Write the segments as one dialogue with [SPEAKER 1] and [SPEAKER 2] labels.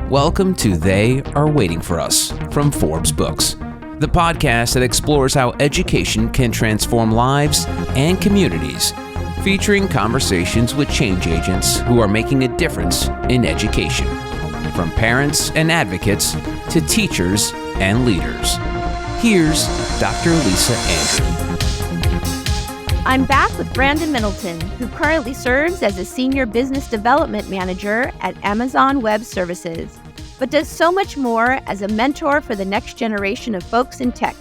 [SPEAKER 1] Welcome to They Are Waiting for Us from Forbes Books, the podcast that explores how education can transform lives and communities, featuring conversations with change agents who are making a difference in education, from parents and advocates to teachers and leaders. Here's Dr. Lisa Andrew.
[SPEAKER 2] I'm back with Brandon Middleton, who currently serves as a Senior Business Development Manager at Amazon Web Services, but does so much more as a mentor for the next generation of folks in tech.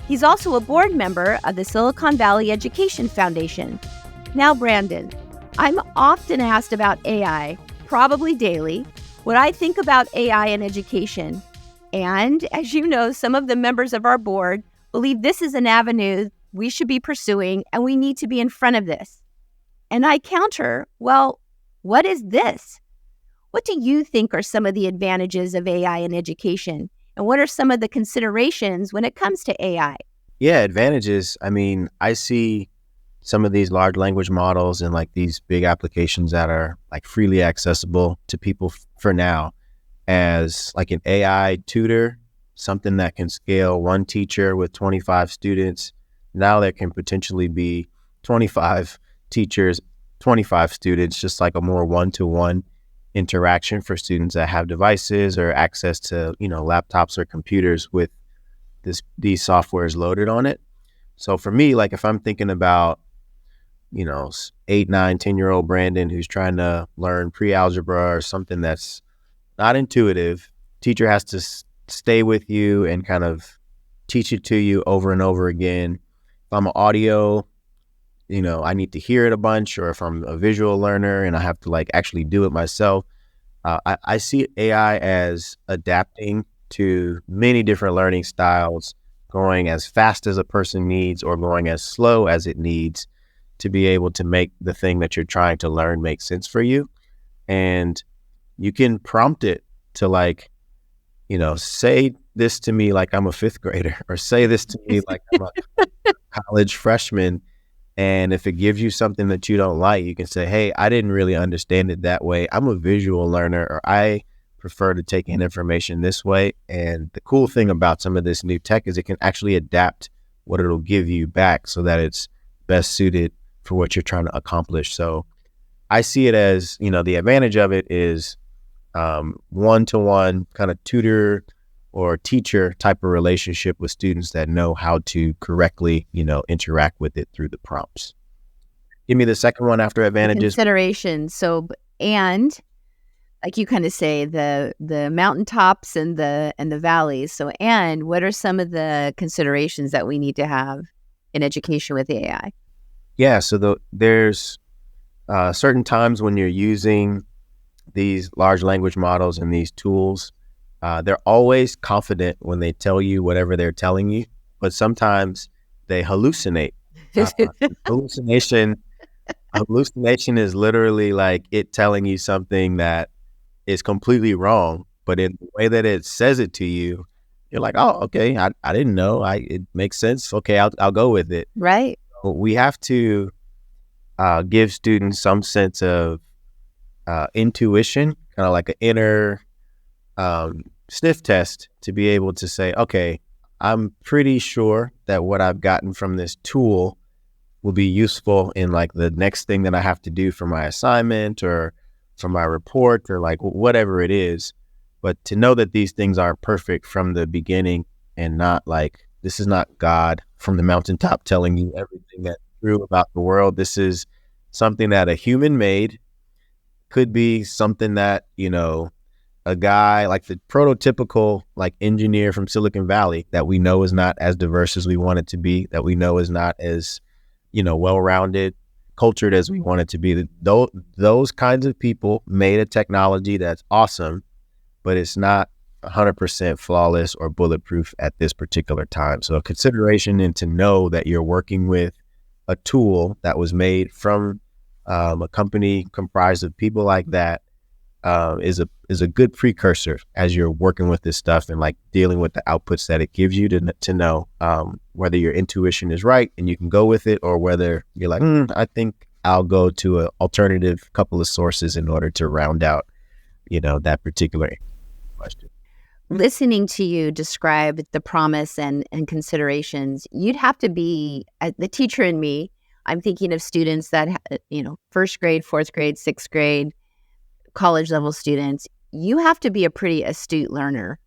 [SPEAKER 2] He's also a board member of the Silicon Valley Education Foundation. Now, Brandon, I'm often asked about AI, probably daily, what I think about AI in education. And as you know, some of the members of our board believe this is an avenue we should be pursuing, and we need to be in front of this. And I counter, well, what is this? What do you think are some of the advantages of AI in education? And what are some of the considerations when it comes to AI?
[SPEAKER 3] Yeah, advantages. I mean, I see some of these large language models and like these big applications that are like freely accessible to people for now as like an AI tutor, something that can scale one teacher with 25 students. Now there can potentially be 25 teachers, 25 students, just like a more one-to-one interaction for students that have devices or access to, laptops or computers with these softwares loaded on it. So for me, like if I'm thinking about, 8, 9, 10-year-old Brandon who's trying to learn pre-algebra or something that's not intuitive, teacher has to stay with you and kind of teach it to you over and over again. If I'm an audio, I need to hear it a bunch, or if I'm a visual learner and I have to like actually do it myself. I see AI as adapting to many different learning styles, going as fast as a person needs or going as slow as it needs to be able to make the thing that you're trying to learn make sense for you. And you can prompt it to like, say this to me like I'm a fifth grader, or say this to me like I'm a college freshman. And if it gives you something that you don't like, you can say, hey, I didn't really understand it that way. I'm a visual learner, or I prefer to take in information this way. And the cool thing about some of this new tech is it can actually adapt what it'll give you back so that it's best suited for what you're trying to accomplish. So I see it as, the advantage of it is one-to-one kind of tutor or teacher type of relationship with students that know how to correctly, interact with it through the prompts. Give me the second one after advantages.
[SPEAKER 2] Considerations. So, and like you kind of say, the mountaintops and the valleys. So, and what are some of the considerations that we need to have in education with AI?
[SPEAKER 3] Yeah. So there's certain times when you're using these large language models and these tools. They're always confident when they tell you whatever they're telling you, but sometimes they hallucinate. Hallucination is literally like it telling you something that is completely wrong, but in the way that it says it to you, you're like, oh, okay, I didn't know. It makes sense. Okay, I'll go with it.
[SPEAKER 2] Right.
[SPEAKER 3] But we have to give students some sense of intuition, kind of like an inner sniff test to be able to say, okay, I'm pretty sure that what I've gotten from this tool will be useful in like the next thing that I have to do for my assignment or for my report or like whatever it is. But to know that these things aren't perfect from the beginning and not like, this is not God from the mountaintop telling you everything that's true about the world. This is something that a human made, could be something that, a guy like the prototypical like engineer from Silicon Valley that we know is not as diverse as we want it to be, that we know is not as, well-rounded, cultured as we want it to be. Those kinds of people made a technology that's awesome, but it's not 100% flawless or bulletproof at this particular time. So a consideration and to know that you're working with a tool that was made from a company comprised of people like that is a good precursor as you're working with this stuff and like dealing with the outputs that it gives you to know whether your intuition is right and you can go with it, or whether you're like, I think I'll go to an alternative couple of sources in order to round out, that particular question.
[SPEAKER 2] Listening to you describe the promise and considerations, you'd have to be the teacher in me. I'm thinking of students that, first grade, fourth grade, sixth grade, college level students. You have to be a pretty astute learner.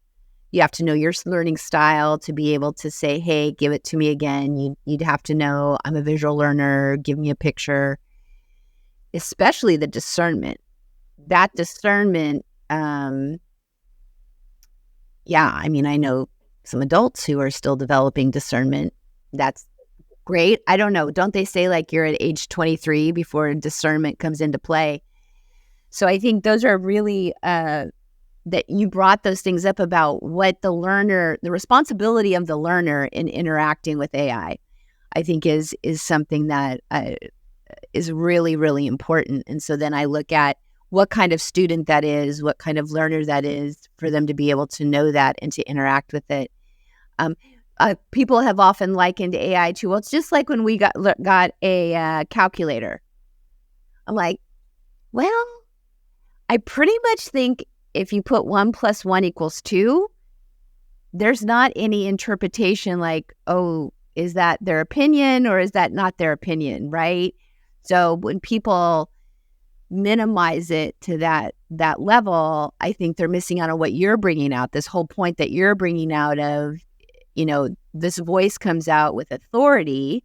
[SPEAKER 2] You have to know your learning style to be able to say, hey, give it to me again. You'd have to know I'm a visual learner, give me a picture, especially the discernment. That discernment, I know some adults who are still developing discernment. That's great. I don't know. Don't they say like you're at age 23 before discernment comes into play? So I think those are really, that you brought those things up about what the responsibility of the learner in interacting with AI, I think is something that is really, really important. And so then I look at what kind of student that is, what kind of learner that is, for them to be able to know that and to interact with it. People have often likened AI to, well, it's just like when we got a calculator. I'm like, well, I pretty much think if you put 1 + 1 = 2, there's not any interpretation like, oh, is that their opinion or is that not their opinion, right? So when people minimize it to that level, I think they're missing out on what you're bringing out, this whole point that you're bringing out of, this voice comes out with authority,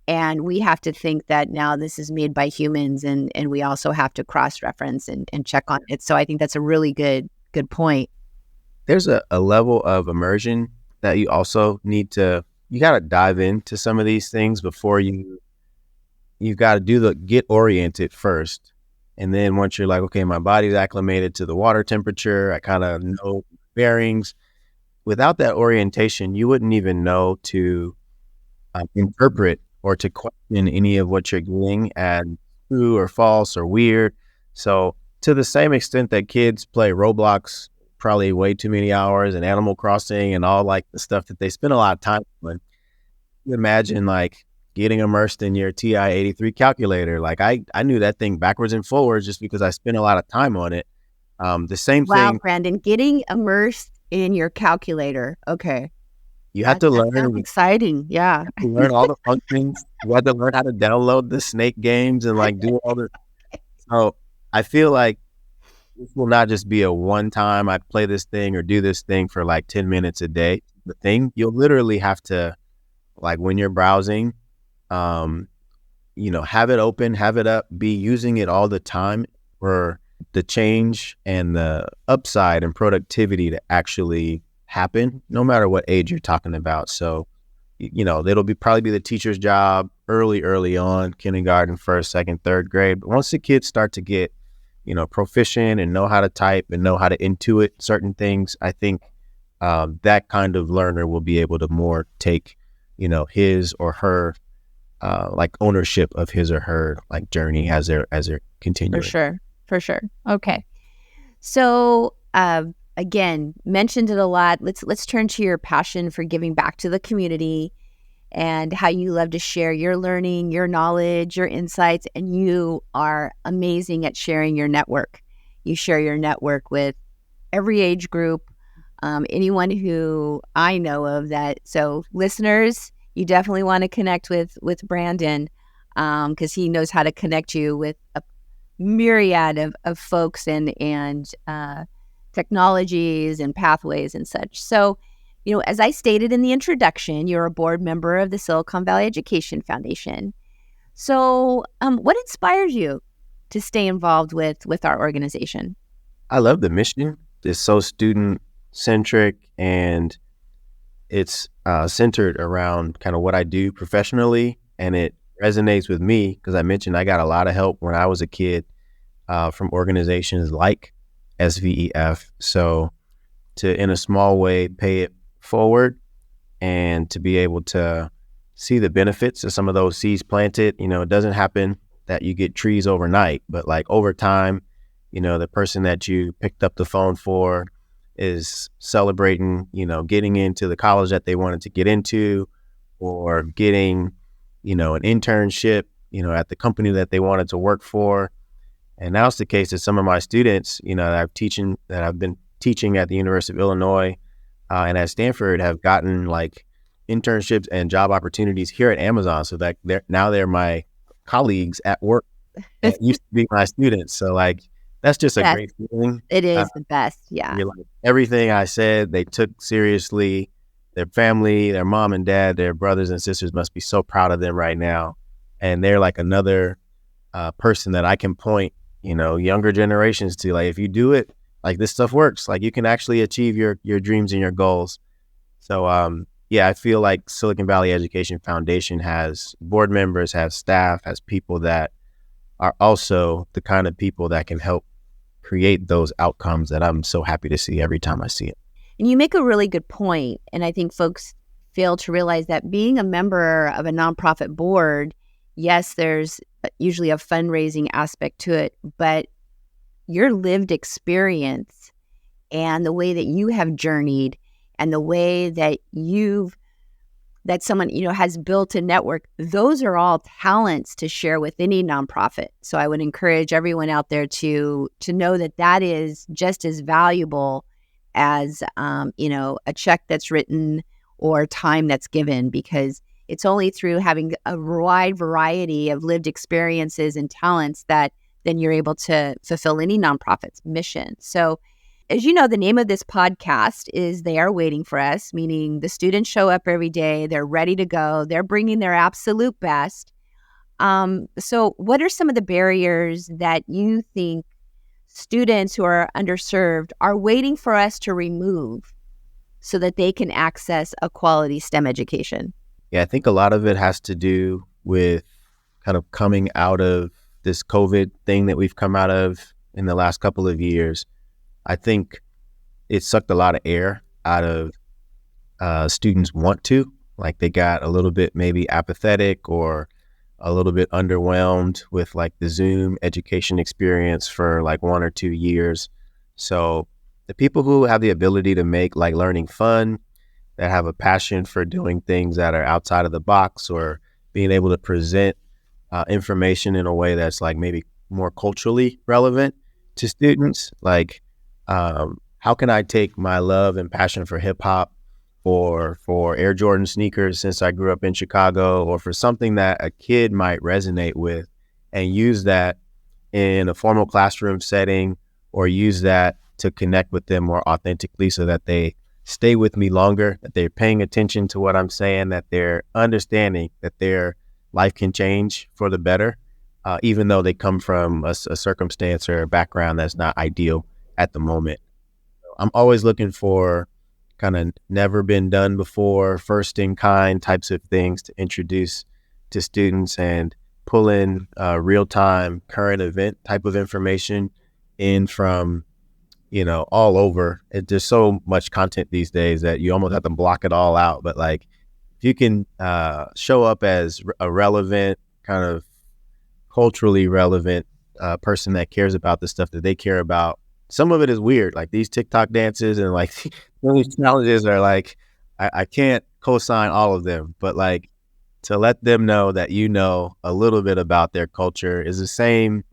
[SPEAKER 2] and we have to think that now this is made by humans, and we also have to cross-reference and check on it. So I think that's a really good point.
[SPEAKER 3] There's a level of immersion that you also need to, you got to dive into some of these things before you've got to do the get oriented first. And then once you're like, okay, my body's acclimated to the water temperature, I kind of know bearings. Without that orientation, you wouldn't even know to interpret or to question any of what you're doing as true or false or weird. So to the same extent that kids play Roblox probably way too many hours, and Animal Crossing and all like the stuff that they spend a lot of time on, you imagine like getting immersed in your TI-83 calculator. Like I knew that thing backwards and forwards just because I spent a lot of time on it. The same thing.
[SPEAKER 2] Wow, Brandon, getting immersed in your calculator. Okay.
[SPEAKER 3] You have to learn.
[SPEAKER 2] Sounds exciting. Yeah.
[SPEAKER 3] You learn all the functions. You have to learn how to download the snake games and like do all the. So I feel like this will not just be a one time I play this thing or do this thing for like 10 minutes a day. The thing you'll literally have to, like when you're browsing, have it open, have it up, be using it all the time for the change and the upside and productivity to actually happen, no matter what age you're talking about. So, it'll probably be the teacher's job early on, kindergarten, first, second, third grade. But once the kids start to get, proficient and know how to type and know how to intuit certain things, I think that kind of learner will be able to more take, his or her like ownership of his or her like journey as they're continuing.
[SPEAKER 2] For sure. Okay. So again, mentioned it a lot. Let's turn to your passion for giving back to the community and how you love to share your learning, your knowledge, your insights, and you are amazing at sharing your network. You share your network with every age group, anyone who I know of that. So listeners, you definitely want to connect with Brandon because he knows how to connect you with a myriad of folks and technologies and pathways and such. So, as I stated in the introduction, you're a board member of the Silicon Valley Education Foundation. So what inspires you to stay involved with our organization?
[SPEAKER 3] I love the mission. It's so student-centric, and it's centered around kind of what I do professionally, and it resonates with me because I mentioned I got a lot of help when I was a kid from organizations like SVEF. So to, in a small way, pay it forward and to be able to see the benefits of some of those seeds planted. It doesn't happen that you get trees overnight, but like over time, the person that you picked up the phone for is celebrating, getting into the college that they wanted to get into, or getting, an internship at the company that they wanted to work for. And now it's the case that some of my students, that I've been teaching at the University of Illinois and at Stanford have gotten like internships and job opportunities here at Amazon. So that they're my colleagues at work that used to be my students. So like, that's just a great feeling.
[SPEAKER 2] It is the best. Yeah.
[SPEAKER 3] Like, everything I said, they took seriously. Their family, their mom and dad, their brothers and sisters must be so proud of them right now. And they're like another person that I can point, younger generations to. Like, if you do it, like, this stuff works. Like, you can actually achieve your dreams and your goals. So, I feel like Silicon Valley Education Foundation has board members, has staff, has people that are also the kind of people that can help create those outcomes that I'm so happy to see every time I see it.
[SPEAKER 2] And you make a really good point. And I think folks fail to realize that being a member of a nonprofit board, yes, there's usually a fundraising aspect to it, but your lived experience and the way that you have journeyed and the way that someone, has built a network, those are all talents to share with any nonprofit. So I would encourage everyone out there to know that is just as valuable as, a check that's written or time that's given, because it's only through having a wide variety of lived experiences and talents that then you're able to fulfill any nonprofit's mission. So as you know, the name of this podcast is They Are Waiting for Us, meaning the students show up every day, they're ready to go, they're bringing their absolute best. So what are some of the barriers that you think students who are underserved are waiting for us to remove so that they can access a quality STEM education?
[SPEAKER 3] Yeah, I think a lot of it has to do with kind of coming out of this COVID thing that we've come out of in the last couple of years. I think it sucked a lot of air out of students' want to. Like, they got a little bit maybe apathetic or a little bit underwhelmed with like the Zoom education experience for like 1 or 2 years. So the people who have the ability to make like learning fun, that have a passion for doing things that are outside of the box, or being able to present information in a way that's like maybe more culturally relevant to students. Like, how can I take my love and passion for hip hop or for Air Jordan sneakers since I grew up in Chicago, or for something that a kid might resonate with, and use that in a formal classroom setting, or use that to connect with them more authentically so that they stay with me longer, that they're paying attention to what I'm saying, that they're understanding that their life can change for the better, even though they come from a circumstance or a background that's not ideal at the moment. I'm always looking for kind of never been done before, first in kind types of things to introduce to students, and pull in real-time current event type of information in from, all over. There's so much content these days that you almost have to block it all out. But like, if you can show up as a relevant, kind of culturally relevant person that cares about the stuff that they care about. Some of it is weird, like these TikTok dances and like these challenges are like, I can't co-sign all of them, but like, to let them know that a little bit about their culture is the same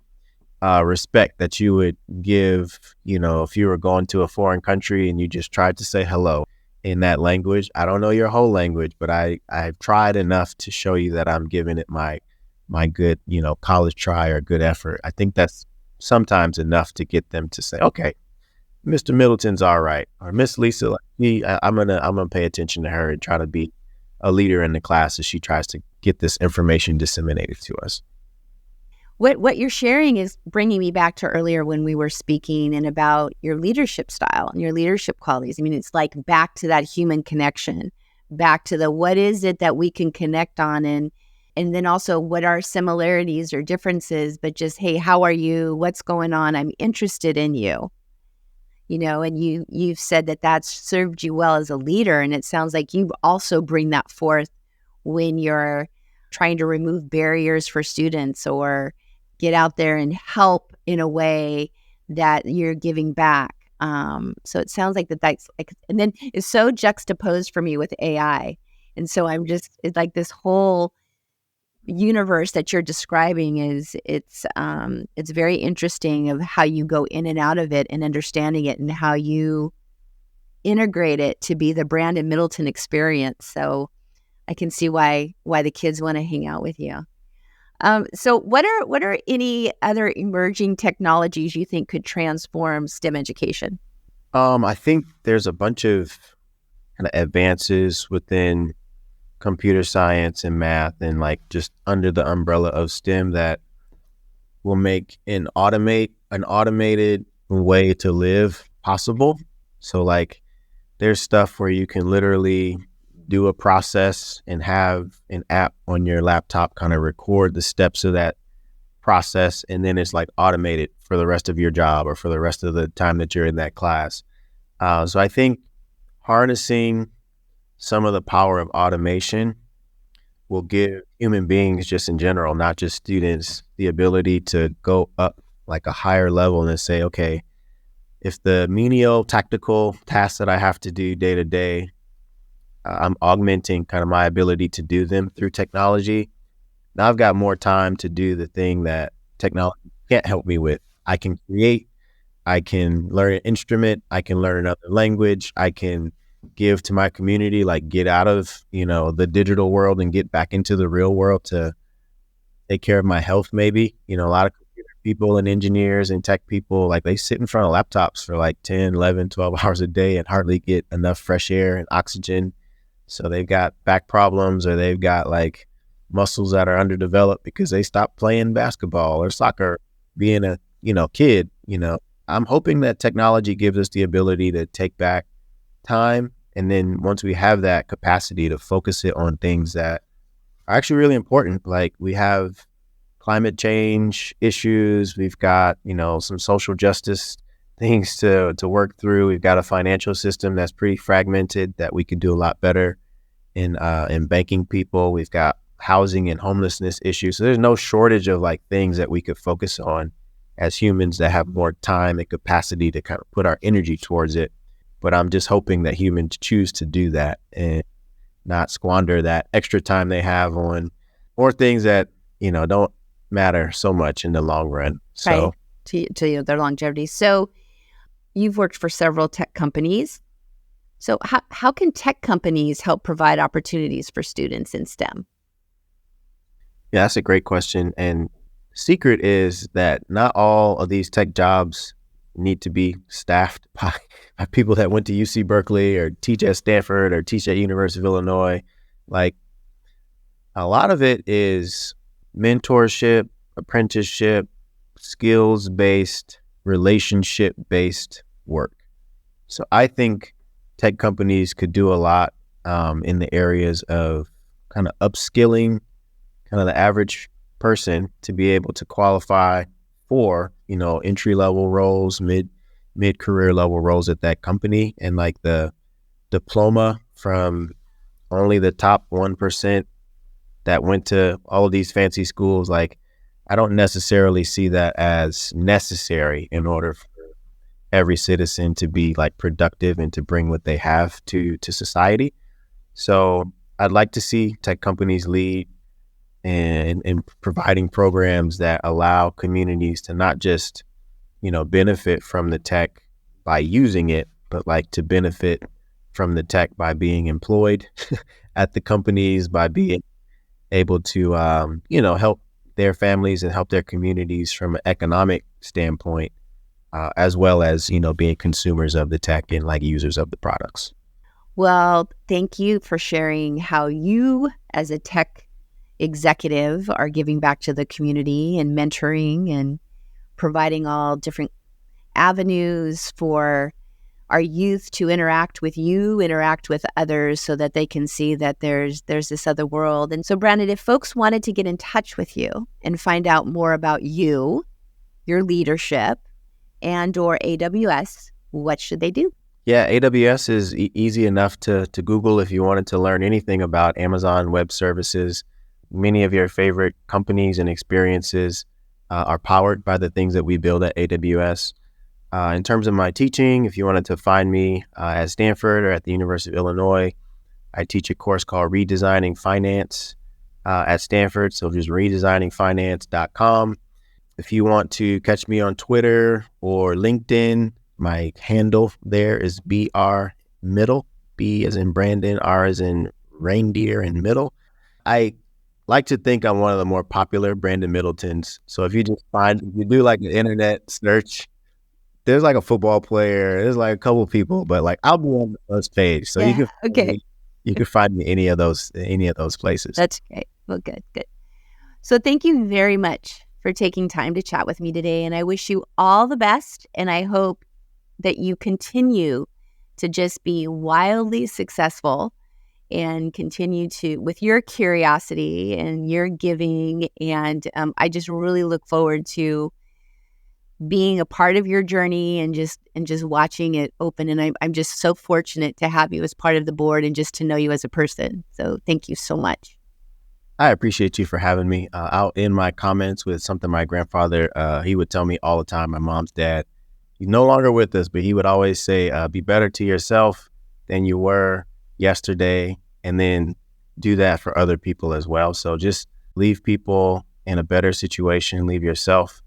[SPEAKER 3] respect that you would give, if you were going to a foreign country and you just tried to say hello in that language. I don't know your whole language, but I've tried enough to show you that I'm giving it my good, college try or good effort. I think that's sometimes enough to get them to say, okay, Mr. Middleton's all right, or Miss Lisa, I'm gonna pay attention to her and try to be a leader in the class as she tries to get this information disseminated to us.
[SPEAKER 2] What you're sharing is bringing me back to earlier when we were speaking and about your leadership style and your leadership qualities. I mean, it's like back to that human connection, back to the what is it that we can connect on, and then also what are similarities or differences, but just, hey, how are you? What's going on? I'm interested in you. And you've said that that's served you well as a leader. And it sounds like you also bring that forth when you're trying to remove barriers for students or get out there and help in a way that you're giving back. So it sounds like that's like, and then it's so juxtaposed for me with AI. And so it's like this whole universe that you're describing it's very interesting of how you go in and out of it and understanding it and how you integrate it to be the Brandon Middleton experience. So I can see why the kids want to hang out with you. So what are any other emerging technologies you think could transform STEM education?
[SPEAKER 3] I think there's a bunch of kind of advances within computer science and math and like just under the umbrella of STEM that will make an automated way to live possible. So like there's stuff where you can literally do a process and have an app on your laptop kind of record the steps of that process, and then it's like automated for the rest of your job or for the rest of the time that you're in that class. So I think harnessing some of the power of automation will give human beings just in general, not just students, the ability to go up like a higher level and say, okay, if the menial tactical tasks that I have to do day to day, I'm augmenting kind of my ability to do them through technology. Now I've got more time to do the thing that technology can't help me with. I can create, I can learn an instrument, I can learn another language, I can give to my community, like get out of, the digital world and get back into the real world to take care of my health maybe. A lot of computer people and engineers and tech people, like they sit in front of laptops for like 10, 11, 12 hours a day and hardly get enough fresh air and oxygen. So they've got back problems or they've got like muscles that are underdeveloped because they stopped playing basketball or soccer being a, kid. I'm hoping that technology gives us the ability to take back time. And then once we have that capacity to focus it on things that are actually really important, like we have climate change issues, we've got, some social justice things to work through. We've got a financial system that's pretty fragmented that we could do a lot better in banking people. We've got housing and homelessness issues. So there's no shortage of like things that we could focus on as humans that have more time and capacity to kind of put our energy towards it. But I'm just hoping that humans choose to do that and not squander that extra time they have on more things that, don't matter so much in the long run. So
[SPEAKER 2] right. to their longevity. So you've worked for several tech companies. So how can tech companies help provide opportunities for students in STEM?
[SPEAKER 3] Yeah, that's a great question. And secret is that not all of these tech jobs need to be staffed by people that went to UC Berkeley or teach at Stanford or teach at University of Illinois. Like a lot of it is mentorship, apprenticeship, skills-based, relationship-based work. So I think tech companies could do a lot in the areas of kind of upskilling kind of the average person to be able to qualify for, entry-level roles, mid-career level roles at that company. And like the diploma from only the top 1% that went to all of these fancy schools, like I don't necessarily see that as necessary in order for every citizen to be like productive and to bring what they have to society. So I'd like to see tech companies lead in providing programs that allow communities to not just, benefit from the tech by using it, but like to benefit from the tech by being employed at the companies, by being able to, help their families and help their communities from an economic standpoint, as well as, being consumers of the tech and like users of the products.
[SPEAKER 2] Well, thank you for sharing how you as a tech executive are giving back to the community and mentoring and providing all different avenues for our youth to interact with you, interact with others so that they can see that there's this other world. And so, Brandon, if folks wanted to get in touch with you and find out more about you, your leadership, and or AWS, what should they do?
[SPEAKER 3] Yeah, AWS is easy enough to Google if you wanted to learn anything about Amazon Web Services. Many of your favorite companies and experiences are powered by the things that we build at AWS. In terms of my teaching, if you wanted to find me at Stanford or at the University of Illinois, I teach a course called Redesigning Finance. at Stanford. So just redesigningfinance.com. If you want to catch me on Twitter or LinkedIn, my handle there is BR Middle, B as in Brandon, R as in reindeer, and Middle. I like to think I'm one of the more popular Brandon Middletons. So if you do like an internet search, there's like a football player, there's like a couple of people, but like I'll be on the first page. So you can find me any of those places.
[SPEAKER 2] That's great. Well, good. So thank you very much for taking time to chat with me today. And I wish you all the best. And I hope that you continue to just be wildly successful and continue to, with your curiosity and your giving. And I just really look forward to being a part of your journey and just watching it open. And I'm just so fortunate to have you as part of the board and just to know you as a person. So thank you so much.
[SPEAKER 3] I appreciate you for having me. I'll end my comments with something my grandfather, he would tell me all the time, my mom's dad. He's no longer with us, but he would always say, be better to yourself than you were yesterday, and then do that for other people as well. So just leave people in a better situation, leave yourself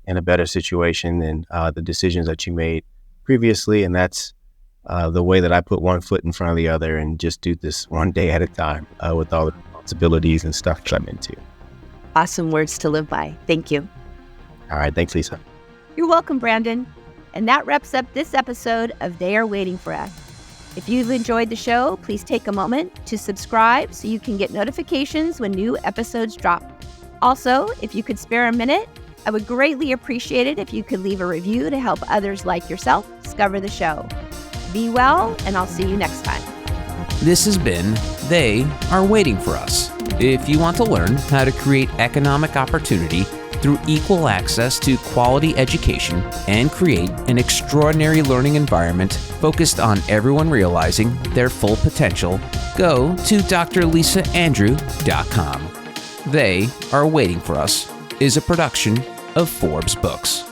[SPEAKER 3] in a better situation than the decisions that you made previously. And that's the way that I put one foot in front of the other and just do this one day at a time with all the responsibilities and stuff that I'm into.
[SPEAKER 2] Awesome words to live by. Thank you.
[SPEAKER 3] All right. Thanks, Lisa.
[SPEAKER 2] You're welcome, Brandon. And that wraps up this episode of They Are Waiting for Us. If you've enjoyed the show, please take a moment to subscribe so you can get notifications when new episodes drop. Also, if you could spare a minute, I would greatly appreciate it if you could leave a review to help others like yourself discover the show. Be well, and I'll see you next time.
[SPEAKER 1] This has been They Are Waiting for Us. If you want to learn how to create economic opportunity through equal access to quality education and create an extraordinary learning environment focused on everyone realizing their full potential, go to drlisaandrew.com. They Are Waiting for Us is a production of Forbes Books.